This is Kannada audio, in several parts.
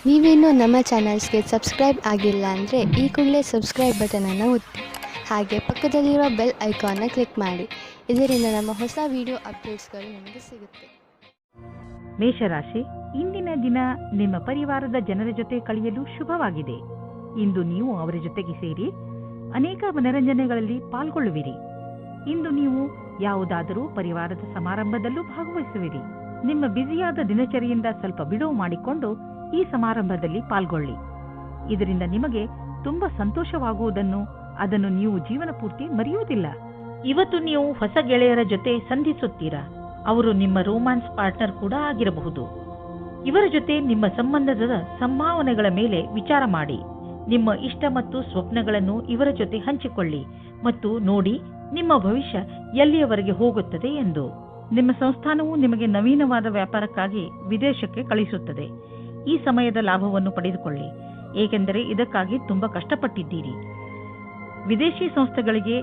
ನೀವೇನೂ ನಮ್ಮ ಚಾನಲ್ಸ್ಗೆ ಸಬ್ಸ್ಕ್ರೈಬ್ ಆಗಿಲ್ಲ ಅಂದರೆ ಈ ಕೂಡಲೇ ಸಬ್ಸ್ಕ್ರೈಬ್ ಬಟನನ್ನು ಒತ್ತಿ ಹಾಗೆ ಪಕ್ಕದಲ್ಲಿರೋ ಬೆಲ್ ಐಕಾನ್ನ ಕ್ಲಿಕ್ ಮಾಡಿ. ಇದರಿಂದ ನಮ್ಮ ಹೊಸ ವಿಡಿಯೋ ಅಪ್ಡೇಟ್ಸ್ಗಳು ನಿಮಗೆ ಸಿಗುತ್ತೆ. ಮೇಷರಾಶಿ, ಇಂದಿನ ದಿನ ನಿಮ್ಮ ಪರಿವಾರದ ಜನರ ಜೊತೆ ಕಳೆಯಲು ಶುಭವಾಗಿದೆ. ಇಂದು ನೀವು ಅವರ ಜೊತೆಗೆ ಸೇರಿ ಅನೇಕ ಮನರಂಜನೆಗಳಲ್ಲಿ ಪಾಲ್ಗೊಳ್ಳುವಿರಿ. ಇಂದು ನೀವು ಯಾವುದಾದರೂ ಪರಿವಾರದ ಸಮಾರಂಭದಲ್ಲೂ ಭಾಗವಹಿಸುವಿರಿ. ನಿಮ್ಮ ಬ್ಯುಸಿಯಾದ ದಿನಚರಿಯಿಂದ ಸ್ವಲ್ಪ ಬಿಡುವು ಮಾಡಿಕೊಂಡು ಈ ಸಮಾರಂಭದಲ್ಲಿ ಪಾಲ್ಗೊಳ್ಳಿ. ಇದರಿಂದ ನಿಮಗೆ ತುಂಬಾ ಸಂತೋಷವಾಗುವುದನ್ನು ಅದನ್ನು ನೀವು ಜೀವನ ಪೂರ್ತಿ ಮರೆಯುವುದಿಲ್ಲ. ಇವತ್ತು ನೀವು ಹೊಸ ಗೆಳೆಯರ ಜೊತೆ ಸಂಧಿಸುತ್ತೀರಾ. ಅವರು ನಿಮ್ಮ ರೋಮ್ಯಾನ್ಸ್ ಪಾರ್ಟ್ನರ್ ಕೂಡ ಆಗಿರಬಹುದು. ಇವರ ಜೊತೆ ನಿಮ್ಮ ಸಂಬಂಧದ ಸಂಭಾವನೆಗಳ ಮೇಲೆ ವಿಚಾರ ಮಾಡಿ. ನಿಮ್ಮ ಇಷ್ಟ ಮತ್ತು ಸ್ವಪ್ನಗಳನ್ನು ಇವರ ಜೊತೆ ಹಂಚಿಕೊಳ್ಳಿ ಮತ್ತು ನೋಡಿ ನಿಮ್ಮ ಭವಿಷ್ಯ ಎಲ್ಲಿಯವರೆಗೆ ಹೋಗುತ್ತದೆ ಎಂದು. ನಿಮ್ಮ ಸಂಸ್ಥಾನವು ನಿಮಗೆ ನವೀನವಾದ ವ್ಯಾಪಾರಕ್ಕಾಗಿ ವಿದೇಶಕ್ಕೆ ಕಳಿಸುತ್ತದೆ. ಈ ಸಮಯದ ಲಾಭವನ್ನು ಪಡೆದುಕೊಳ್ಳಿ, ಏಕೆಂದರೆ ಇದಕ್ಕಾಗಿ ತುಂಬಾ ಕಷ್ಟಪಟ್ಟಿದ್ದೀರಿ. ವಿದೇಶಿ ಸಂಸ್ಥೆಗಳಿಗೆ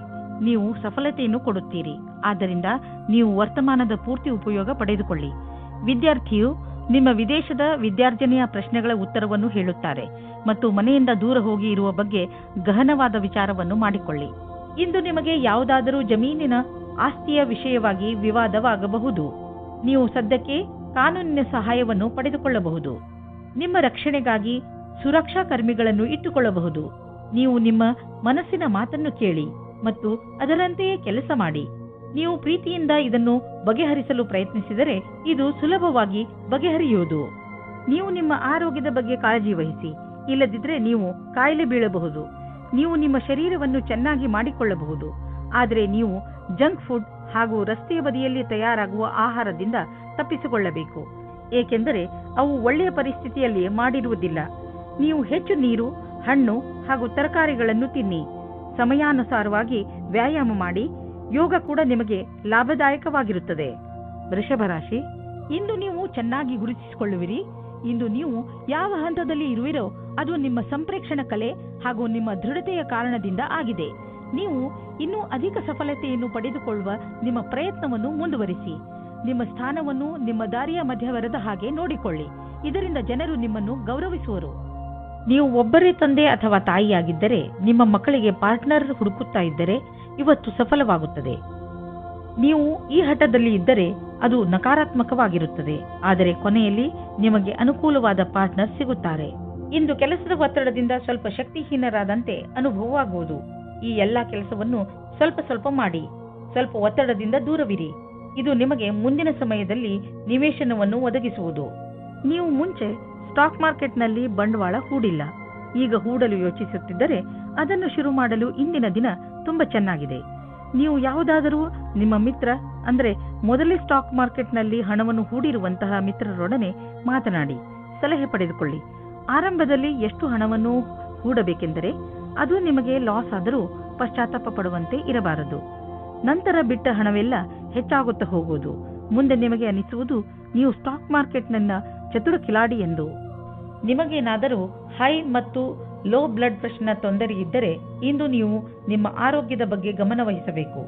ನೀವು ಸಫಲತೆಯನ್ನು ಕೊಡುತ್ತೀರಿ, ಆದ್ದರಿಂದ ನೀವು ವರ್ತಮಾನದ ಪೂರ್ತಿ ಉಪಯೋಗ ಪಡೆದುಕೊಳ್ಳಿ. ವಿದ್ಯಾರ್ಥಿಯು ನಿಮ್ಮ ವಿದೇಶದ ವಿದ್ಯಾರ್ಜನೆಯ ಪ್ರಶ್ನೆಗಳ ಉತ್ತರವನ್ನು ಹೇಳುತ್ತಾರೆ ಮತ್ತು ಮನೆಯಿಂದ ದೂರ ಹೋಗಿ ಇರುವ ಬಗ್ಗೆ ಗಹನವಾದ ವಿಚಾರವನ್ನು ಮಾಡಿಕೊಳ್ಳಿ. ಇಂದು ನಿಮಗೆ ಯಾವುದಾದರೂ ಜಮೀನಿನ ಆಸ್ತಿಯ ವಿಷಯವಾಗಿ ವಿವಾದವಾಗಬಹುದು. ನೀವು ಸದ್ಯಕ್ಕೆ ಕಾನೂನಿನ ಸಹಾಯವನ್ನು ಪಡೆದುಕೊಳ್ಳಬಹುದು. ನಿಮ್ಮ ರಕ್ಷಣೆಗಾಗಿ ಸುರಕ್ಷಾ ಕರ್ಮಿಗಳನ್ನು ಇಟ್ಟುಕೊಳ್ಳಬಹುದು. ನೀವು ನಿಮ್ಮ ಮನಸ್ಸಿನ ಮಾತನ್ನು ಕೇಳಿ ಮತ್ತು ಅದರಂತೆಯೇ ಕೆಲಸ ಮಾಡಿ. ನೀವು ಪ್ರೀತಿಯಿಂದ ಇದನ್ನು ಬಗೆಹರಿಸಲು ಪ್ರಯತ್ನಿಸಿದರೆ ಇದು ಸುಲಭವಾಗಿ ಬಗೆಹರಿಯುವುದು. ನೀವು ನಿಮ್ಮ ಆರೋಗ್ಯದ ಬಗ್ಗೆ ಕಾಳಜಿ ವಹಿಸಿ, ಇಲ್ಲದಿದ್ದರೆ ನೀವು ಕಾಯಿಲೆ ಬೀಳಬಹುದು. ನೀವು ನಿಮ್ಮ ಶರೀರವನ್ನು ಚೆನ್ನಾಗಿ ಮಾಡಿಕೊಳ್ಳಬಹುದು, ಆದರೆ ನೀವು ಜಂಕ್ ಫುಡ್ ಹಾಗೂ ರಸ್ತೆಯ ಬದಿಯಲ್ಲಿ ತಯಾರಾಗುವ ಆಹಾರದಿಂದ ತಪ್ಪಿಸಿಕೊಳ್ಳಬೇಕು, ಏಕೆಂದರೆ ಅವು ಒಳ್ಳೆಯ ಪರಿಸ್ಥಿತಿಯಲ್ಲಿ ಮಾಡಿರುವುದಿಲ್ಲ. ನೀವು ಹೆಚ್ಚು ನೀರು, ಹಣ್ಣು ಹಾಗೂ ತರಕಾರಿಗಳನ್ನು ತಿನ್ನಿ. ಸಮಯಾನುಸಾರವಾಗಿ ವ್ಯಾಯಾಮ ಮಾಡಿ. ಯೋಗ ಕೂಡ ನಿಮಗೆ ಲಾಭದಾಯಕವಾಗಿರುತ್ತದೆ. ವೃಷಭ ರಾಶಿ, ಇಂದು ನೀವು ಚೆನ್ನಾಗಿ ಗುರುತಿಸಿಕೊಳ್ಳುವಿರಿ. ಇಂದು ನೀವು ಯಾವ ಹಂತದಲ್ಲಿ ಇರುವಿರೋ ಅದು ನಿಮ್ಮ ಸಂಪ್ರೇಕ್ಷಣ ಕಲೆ ಹಾಗೂ ನಿಮ್ಮ ದೃಢತೆಯ ಕಾರಣದಿಂದ ಆಗಿದೆ. ನೀವು ಇನ್ನೂ ಅಧಿಕ ಸಫಲತೆಯನ್ನು ಪಡೆದುಕೊಳ್ಳುವ ನಿಮ್ಮ ಪ್ರಯತ್ನವನ್ನು ಮುಂದುವರಿಸಿ. ನಿಮ್ಮ ಸ್ಥಾನವನ್ನು ನಿಮ್ಮ ದಾರಿಯ ಮಧ್ಯವರದ ಹಾಗೆ ನೋಡಿಕೊಳ್ಳಿ. ಇದರಿಂದ ಜನರು ನಿಮ್ಮನ್ನು ಗೌರವಿಸುವರು. ನೀವು ಒಬ್ಬರೇ ತಂದೆ ಅಥವಾ ತಾಯಿಯಾಗಿದ್ದರೆ ನಿಮ್ಮ ಮಕ್ಕಳಿಗೆ ಪಾರ್ಟ್ನರ್ ಹುಡುಕುತ್ತಾ ಇದ್ದರೆ ಇವತ್ತು ಸಫಲವಾಗುತ್ತದೆ. ನೀವು ಈ ಹಠದಲ್ಲಿ ಇದ್ದರೆ ಅದು ನಕಾರಾತ್ಮಕವಾಗಿರುತ್ತದೆ, ಆದರೆ ಕೊನೆಯಲ್ಲಿ ನಿಮಗೆ ಅನುಕೂಲವಾದ ಪಾರ್ಟ್ನರ್ ಸಿಗುತ್ತಾರೆ. ಇಂದು ಕೆಲಸದ ಒತ್ತಡದಿಂದ ಸ್ವಲ್ಪ ಶಕ್ತಿಹೀನರಾದಂತೆ ಅನುಭವವಾಗುವುದು. ಈ ಎಲ್ಲಾ ಕೆಲಸವನ್ನು ಸ್ವಲ್ಪ ಸ್ವಲ್ಪ ಮಾಡಿ. ಸ್ವಲ್ಪ ಒತ್ತಡದಿಂದ ದೂರವಿರಿ. ಇದು ನಿಮಗೆ ಮುಂದಿನ ಸಮಯದಲ್ಲಿ ನಿವೇಶನವನ್ನು ಒದಗಿಸುವುದು. ನೀವು ಮುಂಚೆ ಸ್ಟಾಕ್ ಮಾರ್ಕೆಟ್ನಲ್ಲಿ ಬಂಡವಾಳ ಹೂಡಿಲ್ಲ, ಈಗ ಹೂಡಲು ಯೋಚಿಸುತ್ತಿದ್ದರೆ ಅದನ್ನು ಶುರು ಮಾಡಲು ಇಂದಿನ ದಿನ ತುಂಬಾ ಚೆನ್ನಾಗಿದೆ. ನೀವು ಯಾವುದಾದರೂ ನಿಮ್ಮ ಮಿತ್ರ ಅಂದ್ರೆ ಮೊದಲೇ ಸ್ಟಾಕ್ ಮಾರ್ಕೆಟ್ನಲ್ಲಿ ಹಣವನ್ನು ಹೂಡಿರುವಂತಹ ಮಿತ್ರರೊಡನೆ ಮಾತನಾಡಿ ಸಲಹೆ ಪಡೆದುಕೊಳ್ಳಿ. ಆರಂಭದಲ್ಲಿ ಎಷ್ಟು ಹಣವನ್ನು ಹೂಡಬೇಕೆಂದರೆ ಅದು ನಿಮಗೆ ಲಾಸ್ ಆದರೂ ಪಶ್ಚಾತ್ತಾಪ ಪಡುವಂತೆ ಇರಬಾರದು. ನಂತರ ಬಿಟ್ಟ ಹಣವೆಲ್ಲ ಹೆಚ್ಚಾಗುತ್ತಾ ಹೋಗುವುದು. ಮುಂದೆ ನಿಮಗೆ ಅನಿಸುವುದು ನೀವು ಸ್ಟಾಕ್ ಮಾರ್ಕೆಟ್ನ ಚತುರ ಕಿಲಾಡಿ ಎಂದು. ನಿಮಗೇನಾದರೂ ಹೈ ಮತ್ತು ಲೋ ಬ್ಲಡ್ ಪ್ರೆಷರ್ನ ತೊಂದರೆ ಇದ್ದರೆ ಇಂದು ನೀವು ನಿಮ್ಮ ಆರೋಗ್ಯದ ಬಗ್ಗೆ ಗಮನ ವಹಿಸಬೇಕು.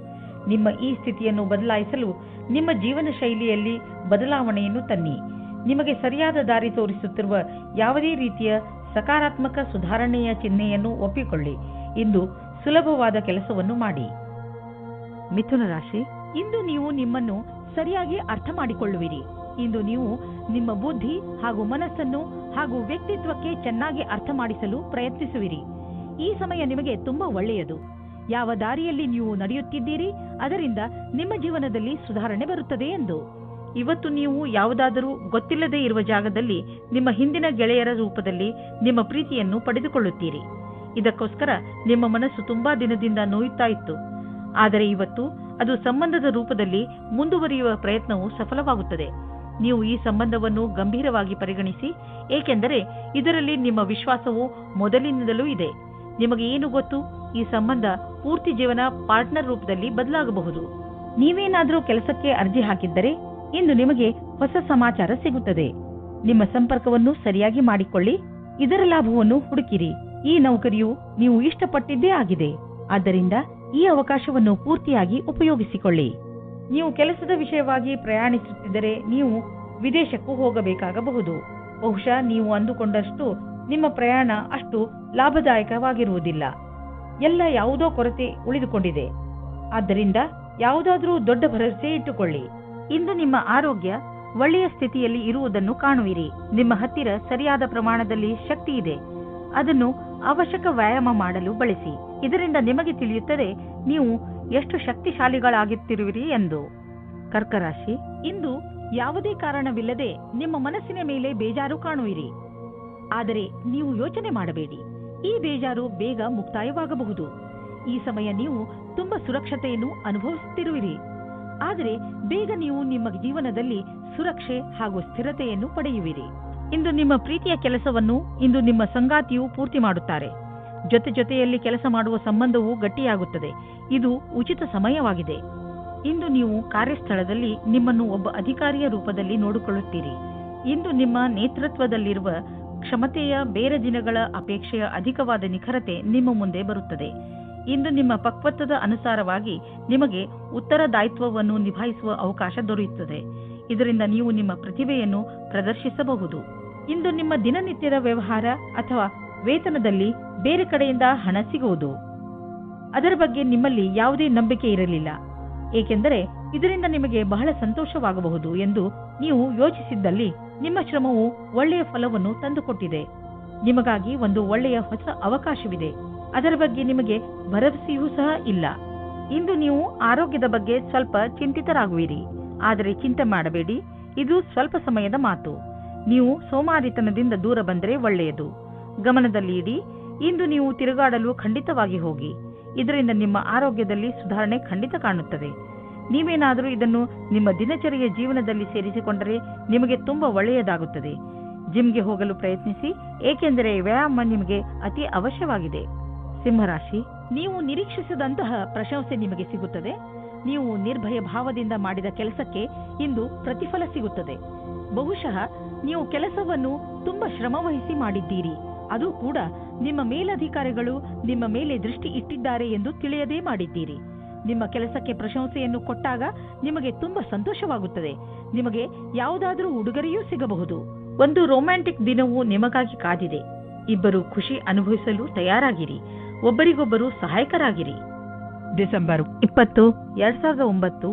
ನಿಮ್ಮ ಈ ಸ್ಥಿತಿಯನ್ನು ಬದಲಾಯಿಸಲು ನಿಮ್ಮ ಜೀವನ ಶೈಲಿಯಲ್ಲಿ ಬದಲಾವಣೆಯನ್ನು ತನ್ನಿ. ನಿಮಗೆ ಸರಿಯಾದ ದಾರಿ ತೋರಿಸುತ್ತಿರುವ ಯಾವುದೇ ರೀತಿಯ ಸಕಾರಾತ್ಮಕ ಸುಧಾರಣೆಯ ಚಿಹ್ನೆಯನ್ನು ಒಪ್ಪಿಕೊಳ್ಳಿ. ಇಂದು ಸುಲಭವಾದ ಕೆಲಸವನ್ನು ಮಾಡಿ. ಮಿಥುನ ರಾಶಿ, ಇಂದು ನೀವು ನಿಮ್ಮನ್ನು ಸರಿಯಾಗಿ ಅರ್ಥ ಮಾಡಿಕೊಳ್ಳುವಿರಿ. ಇಂದು ನೀವು ನಿಮ್ಮ ಬುದ್ಧಿ ಹಾಗೂ ಮನಸ್ಸನ್ನು ಹಾಗೂ ವ್ಯಕ್ತಿತ್ವಕ್ಕೆ ಚೆನ್ನಾಗಿ ಅರ್ಥ ಮಾಡಿಸಲು ಪ್ರಯತ್ನಿಸುವಿರಿ. ಈ ಸಮಯ ನಿಮಗೆ ತುಂಬಾ ಒಳ್ಳೆಯದು. ಯಾವ ದಾರಿಯಲ್ಲಿ ನೀವು ನಡೆಯುತ್ತಿದ್ದೀರಿ ಅದರಿಂದ ನಿಮ್ಮ ಜೀವನದಲ್ಲಿ ಸುಧಾರಣೆ ಬರುತ್ತದೆ ಎಂದು. ಇವತ್ತು ನೀವು ಯಾವುದಾದರೂ ಗೊತ್ತಿಲ್ಲದೆ ಇರುವ ಜಾಗದಲ್ಲಿ ನಿಮ್ಮ ಹಿಂದಿನ ಗೆಳೆಯರ ರೂಪದಲ್ಲಿ ನಿಮ್ಮ ಪ್ರೀತಿಯನ್ನು ಪಡೆದುಕೊಳ್ಳುತ್ತೀರಿ. ಇದಕ್ಕೋಸ್ಕರ ನಿಮ್ಮ ಮನಸ್ಸು ತುಂಬಾ ದಿನದಿಂದ ನೋಯುತ್ತಾ ಇತ್ತು, ಆದರೆ ಇವತ್ತು ಅದು ಸಂಬಂಧದ ರೂಪದಲ್ಲಿ ಮುಂದುವರಿಯುವ ಪ್ರಯತ್ನವು ಸಫಲವಾಗುತ್ತದೆ. ನೀವು ಈ ಸಂಬಂಧವನ್ನು ಗಂಭೀರವಾಗಿ ಪರಿಗಣಿಸಿ, ಏಕೆಂದರೆ ಇದರಲ್ಲಿ ನಿಮ್ಮ ವಿಶ್ವಾಸವು ಮೊದಲಿನಿಂದಲೂ ಇದೆ. ನಿಮಗೆ ಏನು ಗೊತ್ತು, ಈ ಸಂಬಂಧ ಪೂರ್ತಿ ಜೀವನ ಪಾರ್ಟ್ನರ್ ರೂಪದಲ್ಲಿ ಬದಲಾಗಬಹುದು. ನೀವೇನಾದರೂ ಕೆಲಸಕ್ಕೆ ಅರ್ಜಿ ಹಾಕಿದ್ದರೆ ಇಂದು ನಿಮಗೆ ಹೊಸ ಸಮಾಚಾರ ಸಿಗುತ್ತದೆ. ನಿಮ್ಮ ಸಂಪರ್ಕವನ್ನು ಸರಿಯಾಗಿ ಮಾಡಿಕೊಳ್ಳಿ. ಇದರ ಲಾಭವನ್ನು ಹುಡುಕಿರಿ. ಈ ನೌಕರಿಯು ನೀವು ಇಷ್ಟಪಟ್ಟಿದ್ದೇ ಆಗಿದೆ, ಆದ್ದರಿಂದ ಈ ಅವಕಾಶವನ್ನು ಪೂರ್ತಿಯಾಗಿ ಉಪಯೋಗಿಸಿಕೊಳ್ಳಿ. ನೀವು ಕೆಲಸದ ವಿಷಯವಾಗಿ ಪ್ರಯಾಣಿಸುತ್ತಿದ್ದರೆ ನೀವು ವಿದೇಶಕ್ಕೂ ಹೋಗಬೇಕಾಗಬಹುದು. ಬಹುಶಃ ನೀವು ಅಂದುಕೊಂಡಷ್ಟು ನಿಮ್ಮ ಪ್ರಯಾಣ ಅಷ್ಟು ಲಾಭದಾಯಕವಾಗಿರುವುದಿಲ್ಲ. ಎಲ್ಲ ಯಾವುದೋ ಕೊರತೆ ಉಳಿದುಕೊಂಡಿದೆ. ಆದ್ದರಿಂದ ಯಾವುದಾದ್ರೂ ದೊಡ್ಡ ಭರವಸೆ ಇಟ್ಟುಕೊಳ್ಳಿ. ಇಂದು ನಿಮ್ಮ ಆರೋಗ್ಯ ಒಳ್ಳೆಯ ಸ್ಥಿತಿಯಲ್ಲಿ ಇರುವುದನ್ನು ಕಾಣುವಿರಿ. ನಿಮ್ಮ ಹತ್ತಿರ ಸರಿಯಾದ ಪ್ರಮಾಣದಲ್ಲಿ ಶಕ್ತಿ ಇದೆ. ಅದನ್ನು ಅವಶ್ಯಕ ವ್ಯಾಯಾಮ ಮಾಡಲು ಬಳಸಿ. ಇದರಿಂದ ನಿಮಗೆ ತಿಳಿಯುತ್ತದೆ ನೀವು ಎಷ್ಟು ಶಕ್ತಿಶಾಲಿಗಳಾಗುತ್ತಿರುವಿರಿ ಎಂದು. ಕರ್ಕ ರಾಶಿ, ಇಂದು ಯಾವುದೇ ಕಾರಣವಿಲ್ಲದೆ ನಿಮ್ಮ ಮನಸ್ಸಿನ ಮೇಲೆ ಬೇಜಾರು ಕಾಣುವಿರಿ. ಆದರೆ ನೀವು ಯೋಚನೆ ಮಾಡಬೇಡಿ. ಈ ಬೇಜಾರು ಬೇಗ ಮುಕ್ತಾಯವಾಗಬಹುದು. ಈ ಸಮಯ ನೀವು ತುಂಬಾ ಸುರಕ್ಷತೆಯನ್ನು ಅನುಭವಿಸುತ್ತಿರುವಿರಿ. ಆದರೆ ಬೇಗ ನೀವು ನಿಮ್ಮ ಜೀವನದಲ್ಲಿ ಸುರಕ್ಷೆ ಹಾಗೂ ಸ್ಥಿರತೆಯನ್ನು ಪಡೆಯುವಿರಿ. ಇಂದು ನಿಮ್ಮ ಪ್ರೀತಿಯ ಕೆಲಸವನ್ನು ಇಂದು ನಿಮ್ಮ ಸಂಗಾತಿಯು ಪೂರ್ತಿ ಮಾಡುತ್ತಾರೆ. ಜೊತೆಯಲ್ಲಿ ಕೆಲಸ ಮಾಡುವ ಸಂಬಂಧವು ಗಟ್ಟಿಯಾಗುತ್ತದೆ. ಇದು ಉಚಿತ ಸಮಯವಾಗಿದೆ. ಇಂದು ನೀವು ಕಾರ್ಯಸ್ಥಳದಲ್ಲಿ ನಿಮ್ಮನ್ನು ಒಬ್ಬ ಅಧಿಕಾರಿಯ ರೂಪದಲ್ಲಿ ನೋಡಿಕೊಳ್ಳುತ್ತೀರಿ. ಇಂದು ನಿಮ್ಮ ನೇತೃತ್ವದಲ್ಲಿರುವ ಕ್ಷಮತೆಯ ಬೇರೆ ದಿನಗಳ ಅಪೇಕ್ಷೆಯ ಅಧಿಕವಾದ ನಿಖರತೆ ನಿಮ್ಮ ಮುಂದೆ ಬರುತ್ತದೆ. ಇಂದು ನಿಮ್ಮ ಪಕ್ವತ್ವದ ಅನುಸಾರವಾಗಿ ನಿಮಗೆ ಉತ್ತರದಾಯಿತ್ವವನ್ನು ನಿಭಾಯಿಸುವ ಅವಕಾಶ ದೊರೆಯುತ್ತದೆ. ಇದರಿಂದ ನೀವು ನಿಮ್ಮ ಪ್ರತಿಭೆಯನ್ನು ಪ್ರದರ್ಶಿಸಬಹುದು. ಇಂದು ನಿಮ್ಮ ದಿನನಿತ್ಯದ ವ್ಯವಹಾರ ಅಥವಾ ವೇತನದಲ್ಲಿ ಬೇರೆ ಕಡೆಯಿಂದ ಹಣ ಸಿಗುವುದು. ಅದರ ಬಗ್ಗೆ ನಿಮ್ಮಲ್ಲಿ ಯಾವುದೇ ನಂಬಿಕೆ ಇರಲಿಲ್ಲ, ಏಕೆಂದರೆ ಇದರಿಂದ ನಿಮಗೆ ಬಹಳ ಸಂತೋಷವಾಗಬಹುದು ಎಂದು ನೀವು ಯೋಚಿಸಿದ್ದಲ್ಲಿ ನಿಮ್ಮ ಶ್ರಮವು ಒಳ್ಳೆಯ ಫಲವನ್ನು ತಂದುಕೊಟ್ಟಿದೆ. ನಿಮಗಾಗಿ ಒಂದು ಒಳ್ಳೆಯ ಹೊಸ ಅವಕಾಶವಿದೆ. ಅದರ ಬಗ್ಗೆ ನಿಮಗೆ ಭರವಸೆಯೂ ಸಹ ಇಲ್ಲ. ಇಂದು ನೀವು ಆರೋಗ್ಯದ ಬಗ್ಗೆ ಸ್ವಲ್ಪ ಚಿಂತಿತರಾಗುವಿರಿ. ಆದರೆ ಚಿಂತೆ ಮಾಡಬೇಡಿ, ಇದು ಸ್ವಲ್ಪ ಸಮಯದ ಮಾತು. ನೀವು ಸೋಮಾರಿತನದಿಂದ ದೂರ ಬಂದರೆ ಒಳ್ಳೆಯದು. ಗಮನದಲ್ಲಿ ಇಡಿ. ಇಂದು ನೀವು ತಿರುಗಾಡಲು ಖಂಡಿತವಾಗಿ ಹೋಗಿ. ಇದರಿಂದ ನಿಮ್ಮ ಆರೋಗ್ಯದಲ್ಲಿ ಸುಧಾರಣೆ ಖಂಡಿತ ಕಾಣುತ್ತದೆ. ನೀವೇನಾದರೂ ಇದನ್ನು ನಿಮ್ಮ ದಿನಚರಿಯ ಜೀವನದಲ್ಲಿ ಸೇರಿಸಿಕೊಂಡರೆ ನಿಮಗೆ ತುಂಬಾ ಒಳ್ಳೆಯದಾಗುತ್ತದೆ. ಜಿಮ್ಗೆ ಹೋಗಲು ಪ್ರಯತ್ನಿಸಿ, ಏಕೆಂದರೆ ವ್ಯಾಯಾಮ ನಿಮಗೆ ಅತಿ ಅವಶ್ಯವಾಗಿದೆ. ಸಿಂಹರಾಶಿ, ನೀವು ನಿರೀಕ್ಷಿಸಿದಂತಹ ಪ್ರಶಂಸೆ ನಿಮಗೆ ಸಿಗುತ್ತದೆ. ನೀವು ನಿರ್ಭಯ ಭಾವದಿಂದ ಮಾಡಿದ ಕೆಲಸಕ್ಕೆ ಇಂದು ಪ್ರತಿಫಲ ಸಿಗುತ್ತದೆ. ಬಹುಶಃ ನೀವು ಕೆಲಸವನ್ನು ತುಂಬಾ ಶ್ರಮವಹಿಸಿ ಮಾಡಿದ್ದೀರಿ. ಅದು ಕೂಡ ನಿಮ್ಮ ಮೇಲಧಿಕಾರಿಗಳು ನಿಮ್ಮ ಮೇಲೆ ದೃಷ್ಟಿ ಇಟ್ಟಿದ್ದಾರೆ ಎಂದು ತಿಳಿಯದೇ ಮಾಡಿದ್ದೀರಿ. ನಿಮ್ಮ ಕೆಲಸಕ್ಕೆ ಪ್ರಶಂಸೆಯನ್ನು ಕೊಟ್ಟಾಗ ನಿಮಗೆ ತುಂಬಾ ಸಂತೋಷವಾಗುತ್ತದೆ. ನಿಮಗೆ ಯಾವುದಾದರೂ ಉಡುಗೊರೆಯೂ ಸಿಗಬಹುದು. ಒಂದು ರೊಮ್ಯಾಂಟಿಕ್ ದಿನವೂ ನಿಮಗಾಗಿ ಕಾದಿದೆ. ಇಬ್ಬರು ಖುಷಿ ಅನುಭವಿಸಲು ತಯಾರಾಗಿರಿ. ಒಬ್ಬರಿಗೊಬ್ಬರು ಸಹಾಯಕರಾಗಿರಿ. ಡಿಸೆಂಬರ್ 20, 2009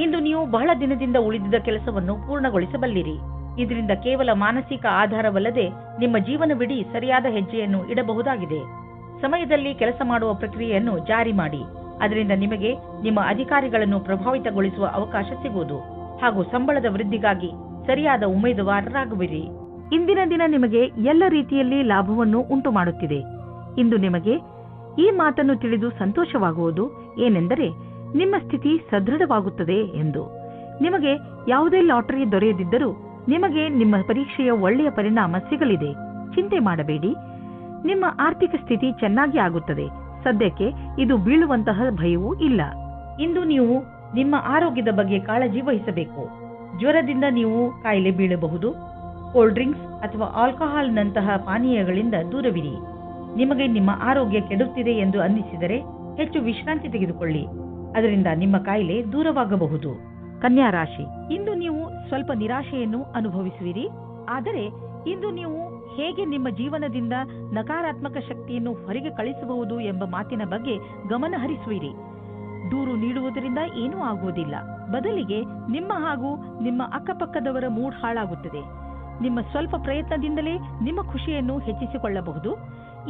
ಇಂದು ನೀವು ಬಹಳ ದಿನದಿಂದ ಉಳಿದಿದ್ದ ಕೆಲಸವನ್ನು ಪೂರ್ಣಗೊಳಿಸಬಲ್ಲಿರಿ. ಇದರಿಂದ ಕೇವಲ ಮಾನಸಿಕ ಆಧಾರವಲ್ಲದೆ ನಿಮ್ಮ ಜೀವನವಿಡೀ ಸರಿಯಾದ ಹೆಜ್ಜೆಯನ್ನು ಇಡಬಹುದಾಗಿದೆ. ಸಮಯದಲ್ಲಿ ಕೆಲಸ ಮಾಡುವ ಪ್ರಕ್ರಿಯೆಯನ್ನು ಜಾರಿ ಮಾಡಿ. ಅದರಿಂದ ನಿಮಗೆ ನಿಮ್ಮ ಅಧಿಕಾರಿಗಳನ್ನು ಪ್ರಭಾವಿತಗೊಳಿಸುವ ಅವಕಾಶ ಸಿಗುವುದು ಹಾಗೂ ಸಂಬಳದ ವೃದ್ಧಿಗಾಗಿ ಸರಿಯಾದ ಉಮೇದುವಾರರಾಗುವಿರಿ. ಇಂದಿನ ದಿನ ನಿಮಗೆ ಎಲ್ಲ ರೀತಿಯಲ್ಲಿ ಲಾಭವನ್ನು ಉಂಟು ಮಾಡುತ್ತಿದೆ. ಇಂದು ನಿಮಗೆ ಈ ಮಾತನ್ನು ತಿಳಿದು ಸಂತೋಷವಾಗುವುದು ಏನೆಂದರೆ ನಿಮ್ಮ ಸ್ಥಿತಿ ಸದೃಢವಾಗುತ್ತದೆ ಎಂದು. ನಿಮಗೆ ಯಾವುದೇ ಲಾಟರಿ ದೊರೆಯದಿದ್ದರೂ ನಿಮಗೆ ನಿಮ್ಮ ಪರೀಕ್ಷೆಯ ಒಳ್ಳೆಯ ಪರಿಣಾಮ ಸಿಗಲಿದೆ. ಚಿಂತೆ ಮಾಡಬೇಡಿ. ನಿಮ್ಮ ಆರ್ಥಿಕ ಸ್ಥಿತಿ ಚೆನ್ನಾಗಿ ಆಗುತ್ತದೆ. ಸದ್ಯಕ್ಕೆ ಇದು ಬೀಳುವಂತಹ ಭಯವೂ ಇಲ್ಲ. ಇಂದು ನೀವು ನಿಮ್ಮ ಆರೋಗ್ಯದ ಬಗ್ಗೆ ಕಾಳಜಿ ವಹಿಸಬೇಕು. ಜ್ವರದಿಂದ ನೀವು ಕಾಯಿಲೆ ಬೀಳಬಹುದು. ಕೋಲ್ಡ್ ಡ್ರಿಂಕ್ಸ್ ಅಥವಾ ಆಲ್ಕೋಹಾಲ್ನಂತಹ ಪಾನೀಯಗಳಿಂದ ದೂರವಿರಿ. ನಿಮಗೆ ನಿಮ್ಮ ಆರೋಗ್ಯ ಕೆಡುತ್ತಿದೆ ಎಂದು ಅನ್ನಿಸಿದರೆ ಹೆಚ್ಚು ವಿಶ್ರಾಂತಿ ತೆಗೆದುಕೊಳ್ಳಿ. ಅದರಿಂದ ನಿಮ್ಮ ಕಾಯಿಲೆ ದೂರವಾಗಬಹುದು. ಕನ್ಯಾ ರಾಶಿ, ಇಂದು ನೀವು ಸ್ವಲ್ಪ ನಿರಾಶೆಯನ್ನು ಅನುಭವಿಸುವಿರಿ. ಆದರೆ ಇಂದು ನೀವು ಹೇಗೆ ನಿಮ್ಮ ಜೀವನದಿಂದ ನಕಾರಾತ್ಮಕ ಶಕ್ತಿಯನ್ನು ಹೊರಗೆ ಕಳಿಸಬಹುದು ಎಂಬ ಮಾತಿನ ಬಗ್ಗೆ ಗಮನ ಹರಿಸುವಿರಿ. ದೂರು ನೀಡುವುದರಿಂದ ಏನೂ ಆಗುವುದಿಲ್ಲ. ಬದಲಿಗೆ ನಿಮ್ಮ ಹಾಗೂ ನಿಮ್ಮ ಅಕ್ಕಪಕ್ಕದವರ ಮೂಡ್ ಹಾಳಾಗುತ್ತದೆ. ನಿಮ್ಮ ಸ್ವಲ್ಪ ಪ್ರಯತ್ನದಿಂದಲೇ ನಿಮ್ಮ ಖುಷಿಯನ್ನು ಹೆಚ್ಚಿಸಿಕೊಳ್ಳಬಹುದು.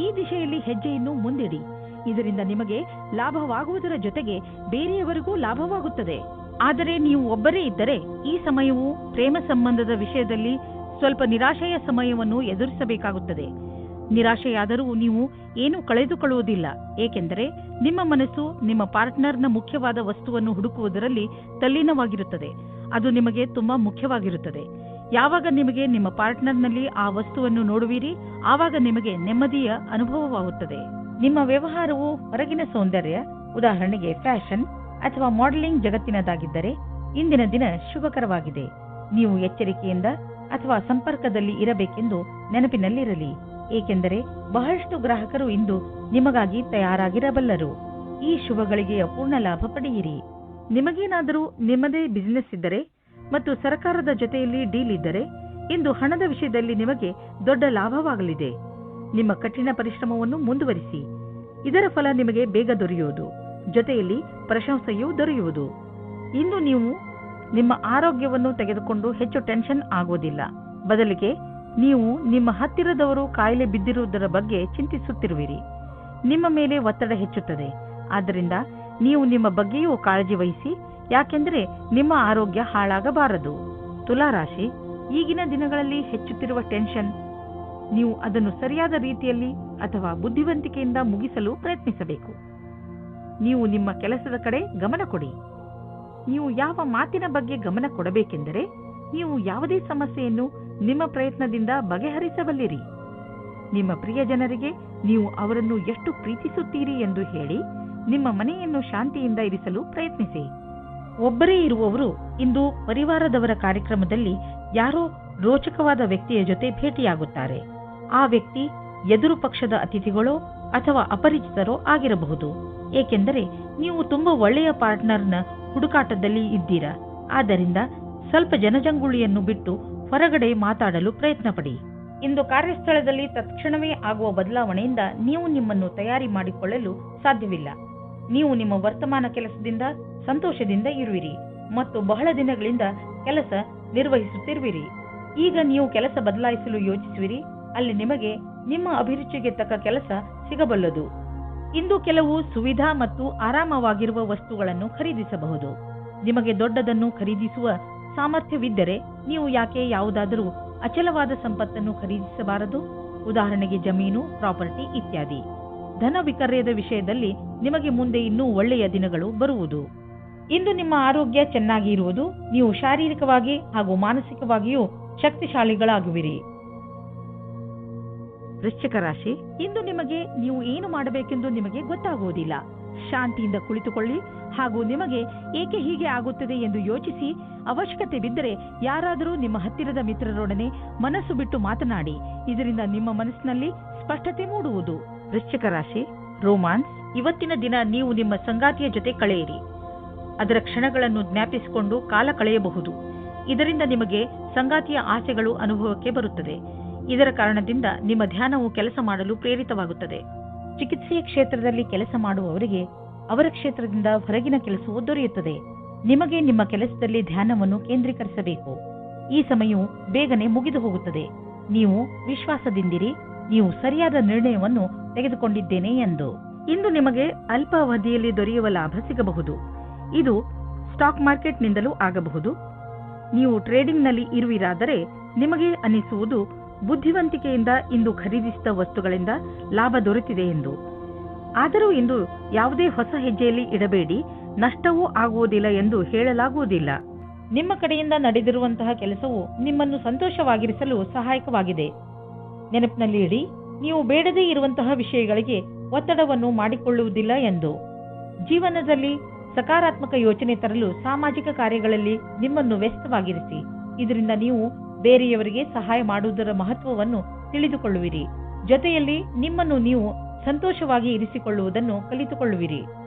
ಈ ದಿಶೆಯಲ್ಲಿ ಹೆಜ್ಜೆಯನ್ನು ಮುಂದಿಡಿ. ಇದರಿಂದ ನಿಮಗೆ ಲಾಭವಾಗುವುದರ ಜೊತೆಗೆ ಬೇರೆಯವರಿಗೂ ಲಾಭವಾಗುತ್ತದೆ. ಆದರೆ ನೀವು ಒಬ್ಬರೇ ಇದ್ದರೆ ಈ ಸಮಯವು ಪ್ರೇಮ ಸಂಬಂಧದ ವಿಷಯದಲ್ಲಿ ಸ್ವಲ್ಪ ನಿರಾಶೆಯ ಸಮಯವನ್ನು ಎದುರಿಸಬೇಕಾಗುತ್ತದೆ. ನಿರಾಶೆಯಾದರೂ ನೀವು ಏನೂ ಕಳೆದುಕೊಳ್ಳುವುದಿಲ್ಲ, ಏಕೆಂದರೆ ನಿಮ್ಮ ಮನಸ್ಸು ನಿಮ್ಮ ಪಾರ್ಟ್ನರ್ನ ಮುಖ್ಯವಾದ ವಸ್ತುವನ್ನು ಹುಡುಕುವುದರಲ್ಲಿ ತಲ್ಲೀನವಾಗಿರುತ್ತದೆ. ಅದು ನಿಮಗೆ ತುಂಬಾ ಮುಖ್ಯವಾಗಿರುತ್ತದೆ. ಯಾವಾಗ ನಿಮಗೆ ನಿಮ್ಮ ಪಾರ್ಟ್ನರ್ನಲ್ಲಿ ಆ ವಸ್ತುವನ್ನು ನೋಡುವಿರಿ, ಆವಾಗ ನಿಮಗೆ ನೆಮ್ಮದಿಯ ಅನುಭವವಾಗುತ್ತದೆ. ನಿಮ್ಮ ವ್ಯವಹಾರವು ಹೊರಗಿನ ಸೌಂದರ್ಯ, ಉದಾಹರಣೆಗೆ ಫ್ಯಾಷನ್ ಅಥವಾ ಮಾಡೆಲಿಂಗ್ ಜಗತ್ತಿನದಾಗಿದ್ದರೆ ಇಂದಿನ ದಿನ ಶುಭಕರವಾಗಿದೆ. ನೀವು ಎಚ್ಚರಿಕೆಯಿಂದ ಅಥವಾ ಸಂಪರ್ಕದಲ್ಲಿ ಇರಬೇಕೆಂದು ನೆನಪಿನಲ್ಲಿರಲಿ, ಏಕೆಂದರೆ ಬಹಳಷ್ಟು ಗ್ರಾಹಕರು ಇಂದು ನಿಮಗಾಗಿ ತಯಾರಾಗಿರಬಲ್ಲರು. ಈ ಶುಭಗಳಿಗೆಯ ಪೂರ್ಣ ಲಾಭ ಪಡೆಯಿರಿ. ನಿಮಗೇನಾದರೂ ನಿಮ್ಮದೇ ಬಿಸಿನೆಸ್ ಇದ್ದರೆ ಮತ್ತು ಸರ್ಕಾರದ ಜೊತೆಯಲ್ಲಿ ಡೀಲ್ ಇದ್ದರೆ ಇಂದು ಹಣದ ವಿಷಯದಲ್ಲಿ ನಿಮಗೆ ದೊಡ್ಡ ಲಾಭವಾಗಲಿದೆ. ನಿಮ್ಮ ಕಠಿಣ ಪರಿಶ್ರಮವನ್ನು ಮುಂದುವರಿಸಿ. ಇದರ ಫಲ ನಿಮಗೆ ಬೇಗ ದೊರೆಯುವುದು, ಜೊತೆಯಲ್ಲಿ ಪ್ರಶಂಸೆಯೂ ದೊರೆಯುವುದು. ಇಂದು ನೀವು ನಿಮ್ಮ ಆರೋಗ್ಯವನ್ನು ತೆಗೆದುಕೊಂಡು ಹೆಚ್ಚು ಟೆನ್ಷನ್ ಆಗೋದಿಲ್ಲ. ಬದಲಿಗೆ ನೀವು ನಿಮ್ಮ ಹತ್ತಿರದವರು ಕಾಯಿಲೆ ಬಿದ್ದಿರುವುದರ ಬಗ್ಗೆ ಚಿಂತಿಸುತ್ತಿರುವಿರಿ. ನಿಮ್ಮ ಮೇಲೆ ಒತ್ತಡ ಹೆಚ್ಚುತ್ತದೆ. ಆದ್ದರಿಂದ ನೀವು ನಿಮ್ಮ ಬಗ್ಗೆಯೂ ಕಾಳಜಿ ವಹಿಸಿ, ಯಾಕೆಂದರೆ ನಿಮ್ಮ ಆರೋಗ್ಯ ಹಾಳಾಗಬಾರದು. ತುಲಾರಾಶಿ, ಈಗಿನ ದಿನಗಳಲ್ಲಿ ಹೆಚ್ಚುತ್ತಿರುವ ಟೆನ್ಷನ್, ನೀವು ಅದನ್ನು ಸರಿಯಾದ ರೀತಿಯಲ್ಲಿ ಅಥವಾ ಬುದ್ಧಿವಂತಿಕೆಯಿಂದ ಮುಗಿಸಲು ಪ್ರಯತ್ನಿಸಬೇಕು. ನೀವು ನಿಮ್ಮ ಕೆಲಸದ ಕಡೆ ಗಮನ ಕೊಡಿ. ನೀವು ಯಾವ ಮಾತಿನ ಬಗ್ಗೆ ಗಮನ ಕೊಡಬೇಕೆಂದರೆ, ನೀವು ಯಾವುದೇ ಸಮಸ್ಯೆಯನ್ನು ನಿಮ್ಮ ಪ್ರಯತ್ನದಿಂದ ಬಗೆಹರಿಸಬಲ್ಲಿರಿ. ನಿಮ್ಮ ಪ್ರಿಯ ಜನರಿಗೆ ನೀವು ಅವರನ್ನು ಎಷ್ಟು ಪ್ರೀತಿಸುತ್ತೀರಿ ಎಂದು ಹೇಳಿ ನಿಮ್ಮ ಮನೆಯನ್ನು ಶಾಂತಿಯಿಂದ ಇರಿಸಲು ಪ್ರಯತ್ನಿಸಿ. ಒಬ್ಬರೇ ಇರುವವರು ಇಂದು ಪರಿವಾರದವರ ಕಾರ್ಯಕ್ರಮದಲ್ಲಿ ಯಾರೋ ರೋಚಕವಾದ ವ್ಯಕ್ತಿಯ ಜೊತೆ ಭೇಟಿಯಾಗುತ್ತಾರೆ. ಆ ವ್ಯಕ್ತಿ ಎದುರು ಪಕ್ಷದ ಅತಿಥಿಗಳೋ ಅಥವಾ ಅಪರಿಚಿತರೋ ಆಗಿರಬಹುದು. ಏಕೆಂದರೆ ನೀವು ತುಂಬಾ ಒಳ್ಳೆಯ ಪಾರ್ಟ್ನರ್ನ ಹುಡುಕಾಟದಲ್ಲಿ ಇದ್ದೀರಾ. ಆದ್ದರಿಂದ ಸ್ವಲ್ಪ ಜನಜಂಗುಳಿಯನ್ನು ಬಿಟ್ಟು ಹೊರಗಡೆ ಮಾತಾಡಲು ಪ್ರಯತ್ನ ಪಡಿ. ಇಂದು ಕಾರ್ಯಸ್ಥಳದಲ್ಲಿ ತತ್ಕ್ಷಣವೇ ಆಗುವ ಬದಲಾವಣೆಯಿಂದ ನೀವು ನಿಮ್ಮನ್ನು ತಯಾರಿ ಮಾಡಿಕೊಳ್ಳಲು ಸಾಧ್ಯವಿಲ್ಲ. ನೀವು ನಿಮ್ಮ ವರ್ತಮಾನ ಕೆಲಸದಿಂದ ಸಂತೋಷದಿಂದ ಇರುವಿರಿ ಮತ್ತು ಬಹಳ ದಿನಗಳಿಂದ ಕೆಲಸ ನಿರ್ವಹಿಸುತ್ತಿರುವಿರಿ. ಈಗ ನೀವು ಕೆಲಸ ಬದಲಾಯಿಸಲು ಯೋಚಿಸುವಿರಿ. ಅಲ್ಲಿ ನಿಮಗೆ ನಿಮ್ಮ ಅಭಿರುಚಿಗೆ ತಕ್ಕ ಕೆಲಸ ಸಿಗಬಲ್ಲದು. ಇಂದು ಕೆಲವು ಸುವಿಧಾ ಮತ್ತು ಆರಾಮವಾಗಿರುವ ವಸ್ತುಗಳನ್ನು ಖರೀದಿಸಬಹುದು. ನಿಮಗೆ ದೊಡ್ಡದನ್ನು ಖರೀದಿಸುವ ಸಾಮರ್ಥ್ಯವಿದ್ದರೆ ನೀವು ಯಾಕೆ ಯಾವುದಾದರೂ ಅಚಲವಾದ ಸಂಪತ್ತನ್ನು ಖರೀದಿಸಬಾರದು? ಉದಾಹರಣೆಗೆ ಜಮೀನು, ಪ್ರಾಪರ್ಟಿ ಇತ್ಯಾದಿ. ಧನ ವಿಕರ್ಯದ ವಿಷಯದಲ್ಲಿ ನಿಮಗೆ ಮುಂದೆ ಇನ್ನೂ ಒಳ್ಳೆಯ ದಿನಗಳು ಬರುವುದು. ಇಂದು ನಿಮ್ಮ ಆರೋಗ್ಯ ಚೆನ್ನಾಗಿ ಇರುವುದು. ನೀವು ಶಾರೀರಿಕವಾಗಿ ಹಾಗೂ ಮಾನಸಿಕವಾಗಿಯೂ ಶಕ್ತಿಶಾಲಿಗಳಾಗುವಿರಿ. ವೃಶ್ಚಿಕ ರಾಶಿ, ಇಂದು ನಿಮಗೆ ನೀವು ಏನು ಮಾಡಬೇಕೆಂದು ನಿಮಗೆ ಗೊತ್ತಾಗುವುದಿಲ್ಲ. ಶಾಂತಿಯಿಂದ ಕುಳಿತುಕೊಳ್ಳಿ ಹಾಗೂ ನಿಮಗೆ ಏಕೆ ಹೀಗೆ ಆಗುತ್ತದೆ ಎಂದು ಯೋಚಿಸಿ, ಅವಶ್ಯಕತೆ ಬಿದ್ದರೆ ಯಾರಾದರೂ ನಿಮ್ಮ ಹತ್ತಿರದ ಮಿತ್ರರೊಡನೆ ಮನಸ್ಸು ಬಿಟ್ಟು ಮಾತನಾಡಿ. ಇದರಿಂದ ನಿಮ್ಮ ಮನಸ್ಸಿನಲ್ಲಿ ಸ್ಪಷ್ಟತೆ ಮೂಡುವುದು. ವೃಶ್ಚಿಕ ರಾಶಿ, ರೋಮಾನ್ಸ್. ಇವತ್ತಿನ ದಿನ ನೀವು ನಿಮ್ಮ ಸಂಗಾತಿಯ ಜೊತೆ ಕಳೆಯಿರಿ. ಅದರ ಕ್ಷಣಗಳನ್ನು ಜ್ಞಾಪಿಸಿಕೊಂಡು ಕಾಲ ಕಳೆಯಬಹುದು. ಇದರಿಂದ ನಿಮಗೆ ಸಂಗಾತಿಯ ಆಸೆಗಳು ಅನುಭವಕ್ಕೆ ಬರುತ್ತದೆ. ಇದರ ಕಾರಣದಿಂದ ನಿಮ್ಮ ಧ್ಯಾನವು ಕೆಲಸ ಮಾಡಲು ಪ್ರೇರಿತವಾಗುತ್ತದೆ. ಚಿಕಿತ್ಸೆಯ ಕ್ಷೇತ್ರದಲ್ಲಿ ಕೆಲಸ ಮಾಡುವವರಿಗೆ ಅವರ ಕ್ಷೇತ್ರದಿಂದ ಹೊರಗಿನ ಕೆಲಸವು ದೊರೆಯುತ್ತದೆ. ನಿಮಗೆ ನಿಮ್ಮ ಕೆಲಸದಲ್ಲಿ ಧ್ಯಾನವನ್ನು ಕೇಂದ್ರೀಕರಿಸಬೇಕು. ಈ ಸಮಯವು ಬೇಗನೆ ಮುಗಿದು ಹೋಗುತ್ತದೆ. ನೀವು ವಿಶ್ವಾಸದಿಂದಿರಿ. ನೀವು ಸರಿಯಾದ ನಿರ್ಣಯವನ್ನು ತೆಗೆದುಕೊಂಡಿದ್ದೇನೆ ಎಂದು. ಇಂದು ನಿಮಗೆ ಅಲ್ಪ ಅವಧಿಯಲ್ಲಿ ದೊರೆಯುವ ಲಾಭ ಸಿಗಬಹುದು. ಇದು ಸ್ಟಾಕ್ ಮಾರ್ಕೆಟ್ನಿಂದಲೂ ಆಗಬಹುದು. ನೀವು ಟ್ರೇಡಿಂಗ್ನಲ್ಲಿ ಇರುವಿರಾದರೆ ನಿಮಗೆ ಅನಿಸುವುದು ಬುದ್ಧಿವಂತಿಕೆಯಿಂದ ಇಂದು ಖರೀದಿಸಿದ ವಸ್ತುಗಳಿಂದ ಲಾಭ ದೊರೆತಿದೆ ಎಂದು. ಆದರೂ ಇಂದು ಯಾವುದೇ ಹೊಸ ಹೆಜ್ಜೆಯಲ್ಲಿ ಇಡಬೇಡಿ. ನಷ್ಟವೂ ಆಗುವುದಿಲ್ಲ ಎಂದು ಹೇಳಲಾಗುವುದಿಲ್ಲ. ನಿಮ್ಮ ಕಡೆಯಿಂದ ನಡೆದಿರುವಂತಹ ಕೆಲಸವು ನಿಮ್ಮನ್ನು ಸಂತೋಷವಾಗಿರಿಸಲು ಸಹಾಯಕವಾಗಿದೆ. ನೆನಪಿನಲ್ಲಿ ಇಡಿ, ನೀವು ಬೇಡದೇ ಇರುವಂತಹ ವಿಷಯಗಳಿಗೆ ಒತ್ತಡವನ್ನು ಮಾಡಿಕೊಳ್ಳುವುದಿಲ್ಲ ಎಂದು. ಜೀವನದಲ್ಲಿ ಸಕಾರಾತ್ಮಕ ಯೋಚನೆ ತರಲು ಸಾಮಾಜಿಕ ಕಾರ್ಯಗಳಲ್ಲಿ ನಿಮ್ಮನ್ನು ವ್ಯಸ್ತವಾಗಿರಿಸಿ. ಇದರಿಂದ ನೀವು ಬೇರೆಯವರಿಗೆ ಸಹಾಯ ಮಾಡುವುದರ ಮಹತ್ವವನ್ನು ತಿಳಿದುಕೊಳ್ಳುವಿರಿ. ಜೊತೆಯಲ್ಲಿ ನಿಮ್ಮನ್ನು ನೀವು ಸಂತೋಷವಾಗಿ ಇರಿಸಿಕೊಳ್ಳುವುದನ್ನು ಕಲಿತುಕೊಳ್ಳುವಿರಿ.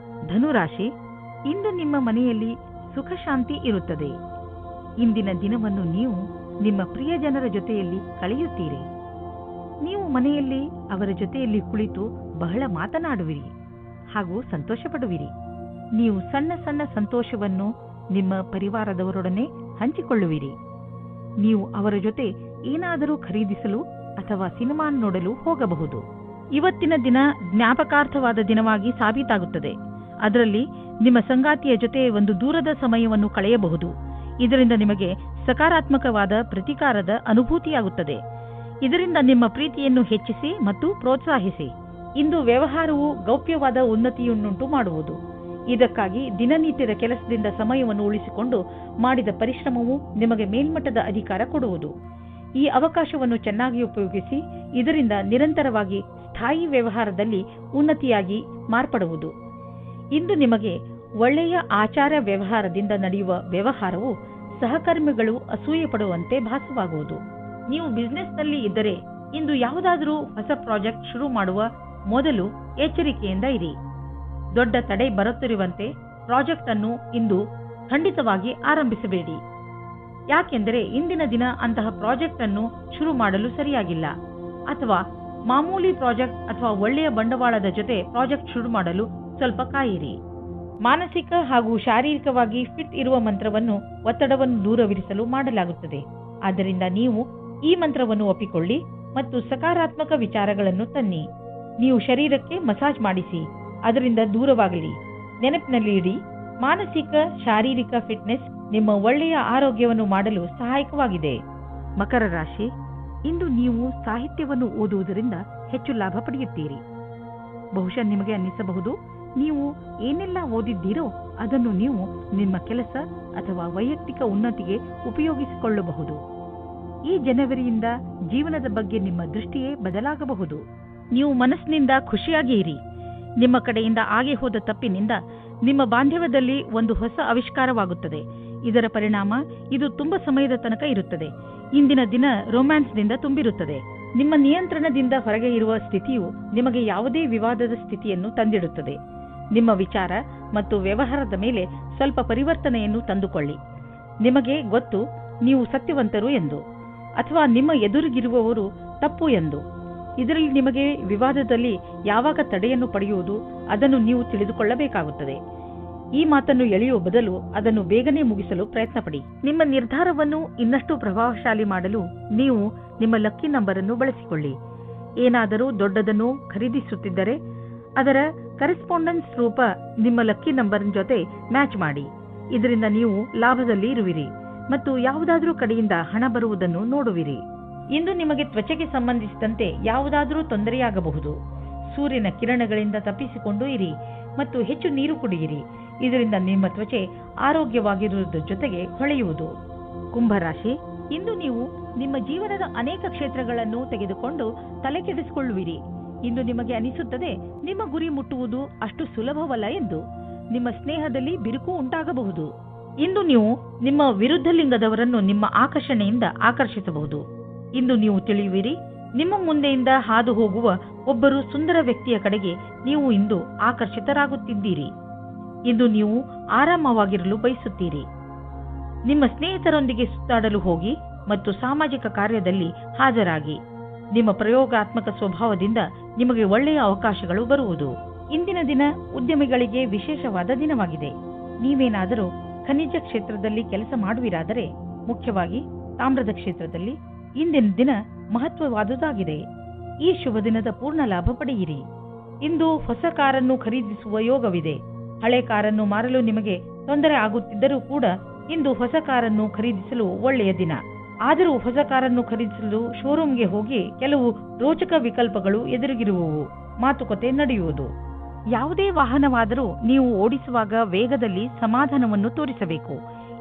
ಧನುರಾಶಿ, ಇಂದು ನಿಮ್ಮ ಮನೆಯಲ್ಲಿ ಸುಖ ಶಾಂತಿ ಇರುತ್ತದೆ. ಇಂದಿನ ದಿನವನ್ನು ನೀವು ನಿಮ್ಮ ಪ್ರಿಯ ಜನರ ಜೊತೆಯಲ್ಲಿ ಕಳೆಯುತ್ತೀರಿ. ನೀವು ಮನೆಯಲ್ಲಿ ಅವರ ಜೊತೆಯಲ್ಲಿ ಕುಳಿತು ಬಹಳ ಮಾತನಾಡುವಿರಿ ಹಾಗೂ ಸಂತೋಷ ಪಡುವಿರಿ. ನೀವು ಸಣ್ಣ ಸಣ್ಣ ಸಂತೋಷವನ್ನು ನಿಮ್ಮ ಪರಿವಾರದವರೊಡನೆ ಹಂಚಿಕೊಳ್ಳುವಿರಿ. ನೀವು ಅವರ ಜೊತೆ ಏನಾದರೂ ಖರೀದಿಸಲು ಅಥವಾ ಸಿನಿಮಾ ನೋಡಲು ಹೋಗಬಹುದು. ಇವತ್ತಿನ ದಿನ ಜ್ಞಾಪಕಾರ್ಥವಾದ ದಿನವಾಗಿ ಸಾಬೀತಾಗುತ್ತದೆ. ಅದರಲ್ಲಿ ನಿಮ್ಮ ಸಂಗಾತಿಯ ಜೊತೆ ಒಂದು ದೂರದ ಸಮಯವನ್ನು ಕಳೆಯಬಹುದು. ಇದರಿಂದ ನಿಮಗೆ ಸಕಾರಾತ್ಮಕವಾದ ಪ್ರತಿಕಾರದ ಅನುಭೂತಿಯಾಗುತ್ತದೆ. ಇದರಿಂದ ನಿಮ್ಮ ಪ್ರೀತಿಯನ್ನು ಹೆಚ್ಚಿಸಿ ಮತ್ತು ಪ್ರೋತ್ಸಾಹಿಸಿ. ಇಂದು ವ್ಯವಹಾರವು ಗೌಪ್ಯವಾದ ಉನ್ನತಿಯನ್ನುಂಟು ಮಾಡುವುದು. ಇದಕ್ಕಾಗಿ ದಿನನಿತ್ಯದ ಕೆಲಸದಿಂದ ಸಮಯವನ್ನು ಉಳಿಸಿಕೊಂಡು ಮಾಡಿದ ಪರಿಶ್ರಮವು ನಿಮಗೆ ಮೇಲ್ಮಟ್ಟದ ಅಧಿಕಾರ ಕೊಡುವುದು. ಈ ಅವಕಾಶವನ್ನು ಚೆನ್ನಾಗಿ ಉಪಯೋಗಿಸಿ. ಇದರಿಂದ ನಿರಂತರವಾಗಿ ಸ್ಥಾಯಿ ವ್ಯವಹಾರದಲ್ಲಿ ಉನ್ನತಿಯಾಗಿ ಮಾರ್ಪಡುವುದು. ಇಂದು ನಿಮಗೆ ಒಳ್ಳೆಯ ಆಚಾರ ವ್ಯವಹಾರದಿಂದ ನಡೆಯುವ ವ್ಯವಹಾರವು ಸಹಕರ್ಮಿಗಳು ಅಸೂಯೆ ಪಡುವಂತೆ ಭಾಸವಾಗುವುದು. ನೀವು ಬಿಸಿನೆಸ್ನಲ್ಲಿ ಇದ್ದರೆ ಇಂದು ಯಾವುದಾದರೂ ಹೊಸ ಪ್ರಾಜೆಕ್ಟ್ ಶುರು ಮಾಡುವ ಮೊದಲು ಎಚ್ಚರಿಕೆಯಿಂದ ಇರಿ. ದೊಡ್ಡ ತಡೆ ಬರುತ್ತಿರುವಂತೆ ಪ್ರಾಜೆಕ್ಟ್ ಅನ್ನು ಇಂದು ಖಂಡಿತವಾಗಿ ಆರಂಭಿಸಬೇಡಿ. ಯಾಕೆಂದರೆ ಇಂದಿನ ದಿನ ಅಂತಹ ಪ್ರಾಜೆಕ್ಟ್ ಅನ್ನು ಶುರು ಮಾಡಲು ಸರಿಯಾಗಿಲ್ಲ. ಅಥವಾ ಮಾಮೂಲಿ ಪ್ರಾಜೆಕ್ಟ್ ಅಥವಾ ಒಳ್ಳೆಯ ಬಂಡವಾಳದ ಜೊತೆ ಪ್ರಾಜೆಕ್ಟ್ ಶುರು ಮಾಡಲು ಸ್ವಲ್ಪ ಕಾಯಿರಿ. ಮಾನಸಿಕ ಹಾಗೂ ಶಾರೀರಿಕವಾಗಿ ಫಿಟ್ ಇರುವ ಮಂತ್ರವನ್ನು ಒತ್ತಡವನ್ನು ದೂರವಿರಿಸಲು ಮಾಡಲಾಗುತ್ತದೆ. ಆದ್ದರಿಂದ ನೀವು ಈ ಮಂತ್ರವನ್ನು ಒಪ್ಪಿಕೊಳ್ಳಿ ಮತ್ತು ಸಕಾರಾತ್ಮಕ ವಿಚಾರಗಳನ್ನು ತನ್ನಿ. ನೀವು ಶರೀರಕ್ಕೆ ಮಸಾಜ್ ಮಾಡಿಸಿ, ಅದರಿಂದ ದೂರವಾಗಲಿ. ನೆನಪಿನಲ್ಲಿ ಇಡಿ, ಮಾನಸಿಕ ಶಾರೀರಿಕ ಫಿಟ್ನೆಸ್ ನಿಮ್ಮ ಒಳ್ಳೆಯ ಆರೋಗ್ಯವನ್ನು ಮಾಡಲು ಸಹಾಯಕವಾಗಿದೆ. ಮಕರ ರಾಶಿ, ಇಂದು ನೀವು ಸಾಹಿತ್ಯವನ್ನು ಓದುವುದರಿಂದ ಹೆಚ್ಚು ಲಾಭ ಪಡೆಯುತ್ತೀರಿ. ಬಹುಶಃ ನಿಮಗೆ ಅನ್ನಿಸಬಹುದು, ನೀವು ಏನೆಲ್ಲ ಓದಿದ್ದೀರೋ ಅದನ್ನು ನೀವು ನಿಮ್ಮ ಕೆಲಸ ಅಥವಾ ವೈಯಕ್ತಿಕ ಉನ್ನತಿಗೆ ಉಪಯೋಗಿಸಿಕೊಳ್ಳಬಹುದು. ಈ ಜನವರಿಯಿಂದ ಜೀವನದ ಬಗ್ಗೆ ನಿಮ್ಮ ದೃಷ್ಟಿಯೇ ಬದಲಾಗಬಹುದು. ನೀವು ಮನಸ್ಸಿನಿಂದ ಖುಷಿಯಾಗಿ ಇರಿ. ನಿಮ್ಮ ಕಡೆಯಿಂದ ಆಗಿ ಹೋದ ತಪ್ಪಿನಿಂದ ನಿಮ್ಮ ಬಾಂಧವ್ಯದಲ್ಲಿ ಒಂದು ಹೊಸ ಆವಿಷ್ಕಾರವಾಗುತ್ತದೆ. ಇದರ ಪರಿಣಾಮ ಇದು ತುಂಬಾ ಸಮಯದ ತನಕ ಇರುತ್ತದೆ. ಇಂದಿನ ದಿನ ರೊಮ್ಯಾನ್ಸ್ನಿಂದ ತುಂಬಿರುತ್ತದೆ. ನಿಮ್ಮ ನಿಯಂತ್ರಣದಿಂದ ಹೊರಗೆ ಇರುವ ಸ್ಥಿತಿಯು ನಿಮಗೆ ಯಾವುದೇ ವಿವಾದದ ಸ್ಥಿತಿಯನ್ನು ತಂದಿಡುತ್ತದೆ. ನಿಮ್ಮ ವಿಚಾರ ಮತ್ತು ವ್ಯವಹಾರದ ಮೇಲೆ ಸ್ವಲ್ಪ ಪರಿವರ್ತನೆಯನ್ನು ತಂದುಕೊಳ್ಳಿ. ನಿಮಗೆ ಗೊತ್ತು ನೀವು ಸತ್ಯವಂತರು ಎಂದು, ಅಥವಾ ನಿಮ್ಮ ಎದುರಿಗಿರುವವರು ತಪ್ಪು ಎಂದು. ಇದರಲ್ಲಿ ನಿಮಗೆ ವಿವಾದದಲ್ಲಿ ಯಾವಾಗ ತಡೆಯನ್ನು ಪಡೆಯುವುದು ಅದನ್ನು ನೀವು ತಿಳಿದುಕೊಳ್ಳಬೇಕಾಗುತ್ತದೆ. ಈ ಮಾತನ್ನು ಎಳೆಯುವ ಬದಲು ಅದನ್ನು ಬೇಗನೆ ಮುಗಿಸಲು ಪ್ರಯತ್ನಪಡಿ. ನಿಮ್ಮ ನಿರ್ಧಾರವನ್ನು ಇನ್ನಷ್ಟು ಪ್ರಭಾವಶಾಲಿ ಮಾಡಲು ನೀವು ನಿಮ್ಮ ಲಕ್ಕಿ ನಂಬರ್ ಅನ್ನು ಬಳಸಿಕೊಳ್ಳಿ. ಏನಾದರೂ ದೊಡ್ಡದನ್ನು ಖರೀದಿಸುತ್ತಿದ್ದರೆ ಅದರ ಕರೆಸ್ಪಾಂಡೆನ್ಸ್ ರೂಪ ನಿಮ್ಮ ಲಕ್ಕಿ ನಂಬರ್ ಜೊತೆ ಮ್ಯಾಚ್ ಮಾಡಿ. ಇದರಿಂದ ನೀವು ಲಾಭದಲ್ಲಿ ಇರುವಿರಿ ಮತ್ತು ಯಾವುದಾದರೂ ಕಡೆಯಿಂದ ಹಣ ಬರುವುದನ್ನು ನೋಡುವಿರಿ. ಇಂದು ನಿಮಗೆ ತ್ವಚೆಗೆ ಸಂಬಂಧಿಸಿದಂತೆ ಯಾವುದಾದರೂ ತೊಂದರೆಯಾಗಬಹುದು. ಸೂರ್ಯನ ಕಿರಣಗಳಿಂದ ತಪ್ಪಿಸಿಕೊಂಡು ಇರಿ ಮತ್ತು ಹೆಚ್ಚು ನೀರು ಕುಡಿಯಿರಿ. ಇದರಿಂದ ನಿಮ್ಮ ತ್ವಚೆ ಆರೋಗ್ಯವಾಗಿರುವುದರ ಜೊತೆಗೆ ಹೊಳೆಯುವುದು. ಕುಂಭರಾಶಿ, ಇಂದು ನೀವು ನಿಮ್ಮ ಜೀವನದ ಅನೇಕ ಕ್ಷೇತ್ರಗಳನ್ನು ತೆಗೆದುಕೊಂಡು ತಲೆ ಕೆಡಿಸಿಕೊಳ್ಳುವಿರಿ. ಇಂದು ನಿಮಗೆ ಅನಿಸುತ್ತದೆ ನಿಮ್ಮ ಗುರಿ ಮುಟ್ಟುವುದು ಅಷ್ಟು ಸುಲಭವಲ್ಲ ಎಂದು. ನಿಮ್ಮ ಸ್ನೇಹದಲ್ಲಿ ಬಿರುಕು ಉಂಟಾಗಬಹುದು. ಇಂದು ನೀವು ನಿಮ್ಮ ವಿರುದ್ಧ ಲಿಂಗದವರನ್ನು ನಿಮ್ಮ ಆಕರ್ಷಣೆಯಿಂದ ಆಕರ್ಷಿಸಬಹುದು. ಇಂದು ನೀವು ತಿಳಿಯುವಿರಿ, ನಿಮ್ಮ ಮುಂದೆಯಿಂದ ಹಾದು ಹೋಗುವ ಒಬ್ಬರು ಸುಂದರ ವ್ಯಕ್ತಿಯ ಕಡೆಗೆ ನೀವು ಇಂದು ಆಕರ್ಷಿತರಾಗುತ್ತಿದ್ದೀರಿ. ಇಂದು ನೀವು ಆರಾಮವಾಗಿರಲು ಬಯಸುತ್ತೀರಿ. ನಿಮ್ಮ ಸ್ನೇಹಿತರೊಂದಿಗೆ ಸುತ್ತಾಡಲು ಹೋಗಿ ಮತ್ತು ಸಾಮಾಜಿಕ ಕಾರ್ಯದಲ್ಲಿ ಹಾಜರಾಗಿ. ನಿಮ್ಮ ಪ್ರಯೋಗಾತ್ಮಕ ಸ್ವಭಾವದಿಂದ ನಿಮಗೆ ಒಳ್ಳೆಯ ಅವಕಾಶಗಳು ಬರುವುದು. ಇಂದಿನ ದಿನ ಉದ್ಯಮಿಗಳಿಗೆ ವಿಶೇಷವಾದ ದಿನವಾಗಿದೆ. ನೀವೇನಾದರೂ ಖನಿಜ ಕ್ಷೇತ್ರದಲ್ಲಿ ಕೆಲಸ ಮಾಡುವಿರಾದರೆ, ಮುಖ್ಯವಾಗಿ ತಾಮ್ರದ ಕ್ಷೇತ್ರದಲ್ಲಿ, ಇಂದಿನ ದಿನ ಮಹತ್ವವಾದುದಾಗಿದೆ. ಈ ಶುಭ ದಿನದ ಪೂರ್ಣ ಲಾಭ ಪಡೆಯಿರಿ. ಇಂದು ಹೊಸ ಕಾರನ್ನು ಖರೀದಿಸುವ ಯೋಗವಿದೆ. ಹಳೆ ಕಾರನ್ನು ಮಾರಲು ನಿಮಗೆ ತೊಂದರೆ ಆಗುತ್ತಿದ್ದರೂ ಕೂಡ ಇಂದು ಹೊಸ ಕಾರನ್ನು ಖರೀದಿಸಲು ಒಳ್ಳೆಯ ದಿನ. ಆದರೂ ಹೊಸ ಕಾರನ್ನು ಖರೀದಿಸಲು ಶೋರೂಮ್ಗೆ ಹೋಗಿ ಕೆಲವು ರೋಚಕ ವಿಕಲ್ಪಗಳು ಎದುರಿಗಿರುವವು. ಮಾತುಕತೆ ನಡೆಯುವುದು. ಯಾವುದೇ ವಾಹನವಾದರೂ ನೀವು ಓಡಿಸುವಾಗ ವೇಗದಲ್ಲಿ ಸಮಾಧಾನವನ್ನು ತೋರಿಸಬೇಕು.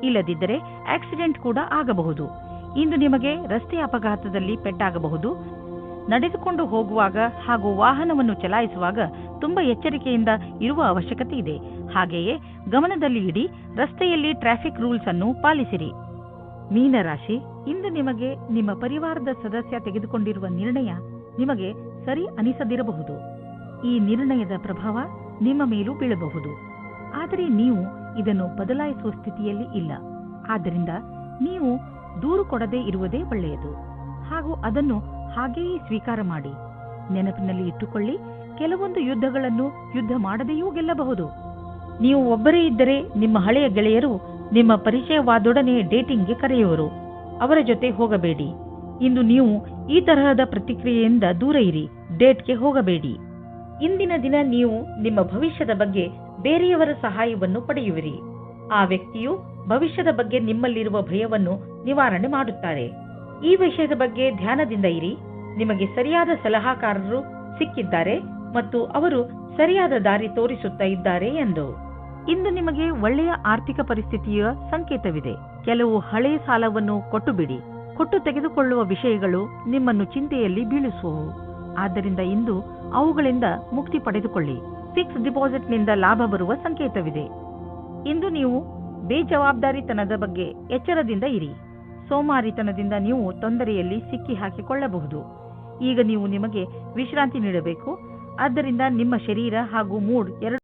ಇಲ್ಲದಿದ್ದರೆ ಆಕ್ಸಿಡೆಂಟ್ ಕೂಡ ಆಗಬಹುದು. ಇಂದು ನಿಮಗೆ ರಸ್ತೆ ಅಪಘಾತದಲ್ಲಿ ಪೆಟ್ಟಾಗಬಹುದು. ನಡೆದುಕೊಂಡು ಹೋಗುವಾಗ ಹಾಗೂ ವಾಹನವನ್ನು ಚಲಾಯಿಸುವಾಗ ತುಂಬಾ ಎಚ್ಚರಿಕೆಯಿಂದ ಇರುವ ಅವಶ್ಯಕತೆ ಇದೆ. ಹಾಗೆಯೇ ಗಮನದಲ್ಲಿ ಇಡಿ, ರಸ್ತೆಯಲ್ಲಿ ಟ್ರಾಫಿಕ್ ರೂಲ್ಸ್ ಅನ್ನು ಪಾಲಿಸಿರಿ. ಮೀನರಾಶಿ, ಇಂದು ನಿಮಗೆ ನಿಮ್ಮ ಪರಿವಾರದ ಸದಸ್ಯ ತೆಗೆದುಕೊಂಡಿರುವ ನಿರ್ಣಯ ನಿಮಗೆ ಸರಿ ಅನಿಸದಿರಬಹುದು. ಈ ನಿರ್ಣಯದ ಪ್ರಭಾವ ನಿಮ್ಮ ಮೇಲೂ ಬೀಳಬಹುದು. ಆದರೆ ನೀವು ಇದನ್ನು ಬದಲಾಯಿಸುವ ಸ್ಥಿತಿಯಲ್ಲಿ ಇಲ್ಲ. ಆದ್ದರಿಂದ ನೀವು ದೂರು ಕೊಡದೇ ಇರುವುದೇ ಒಳ್ಳೆಯದು ಹಾಗೂ ಅದನ್ನು ಹಾಗೆಯೇ ಸ್ವೀಕಾರ ಮಾಡಿ. ನೆನಪಿನಲ್ಲಿ ಇಟ್ಟುಕೊಳ್ಳಿ, ಕೆಲವೊಂದು ಯುದ್ಧಗಳನ್ನು ಯುದ್ಧ ಮಾಡದೆಯೂ ಗೆಲ್ಲಬಹುದು. ನೀವು ಒಬ್ಬರೇ ಇದ್ದರೆ ನಿಮ್ಮ ಹಳೆಯ ಗೆಳೆಯರು ನಿಮ್ಮ ಪರಿಚಯವಾದೊಡನೆ ಡೇಟಿಂಗ್ಗೆ ಕರೆಯುವರು. ಅವರ ಜೊತೆ ಹೋಗಬೇಡಿ. ಇಂದು ನೀವು ಈ ತರಹದ ಪ್ರತಿಕ್ರಿಯೆಯಿಂದ ದೂರ ಇರಿ. ಡೇಟ್ಗೆ ಹೋಗಬೇಡಿ. ಇಂದಿನ ದಿನ ನೀವು ನಿಮ್ಮ ಭವಿಷ್ಯದ ಬಗ್ಗೆ ಬೇರೆಯವರ ಸಹಾಯವನ್ನು ಪಡೆಯುವಿರಿ. ಆ ವ್ಯಕ್ತಿಯು ಭವಿಷ್ಯದ ಬಗ್ಗೆ ನಿಮ್ಮಲ್ಲಿರುವ ಭಯವನ್ನು ನಿವಾರಣೆ ಮಾಡುತ್ತಾರೆ. ಈ ವಿಷಯದ ಬಗ್ಗೆ ಧ್ಯಾನದಿಂದ ಇರಿ. ನಿಮಗೆ ಸರಿಯಾದ ಸಲಹಾಕಾರರು ಸಿಕ್ಕಿದ್ದಾರೆ ಮತ್ತು ಅವರು ಸರಿಯಾದ ದಾರಿ ತೋರಿಸುತ್ತಾ ಇದ್ದಾರೆ ಎಂದು. ಇಂದು ನಿಮಗೆ ಒಳ್ಳೆಯ ಆರ್ಥಿಕ ಪರಿಸ್ಥಿತಿಯ ಸಂಕೇತವಿದೆ. ಕೆಲವು ಹಳೆಯ ಸಾಲವನ್ನು ಕೊಟ್ಟು ಬಿಡಿ. ಕೊಟ್ಟು ತೆಗೆದುಕೊಳ್ಳುವ ವಿಷಯಗಳು ನಿಮ್ಮನ್ನು ಚಿಂತೆಯಲ್ಲಿ ಬೀಳಿಸುವವು. ಆದ್ದರಿಂದ ಇಂದು ಅವುಗಳಿಂದ ಮುಕ್ತಿ ಪಡೆದುಕೊಳ್ಳಿ. ಫಿಕ್ಸ್ ಡಿಪಾಸಿಟ್ನಿಂದ ಲಾಭ ಬರುವ ಸಂಕೇತವಿದೆ. ಇಂದು ನೀವು ಬೇಜವಾಬ್ದಾರಿತನದ ಬಗ್ಗೆ ಎಚ್ಚರದಿಂದ ಇರಿ. ಸೋಮಾರಿತನದಿಂದ ನೀವು ತೊಂದರೆಯಲ್ಲಿ ಸಿಕ್ಕಿ ಹಾಕಿಕೊಳ್ಳಬಹುದು. ಈಗ ನೀವು ನಿಮಗೆ ವಿಶ್ರಾಂತಿ ನೀಡಬೇಕು. ಆದ್ದರಿಂದ ನಿಮ್ಮ ಶರೀರ ಹಾಗೂ ಮೂಡ್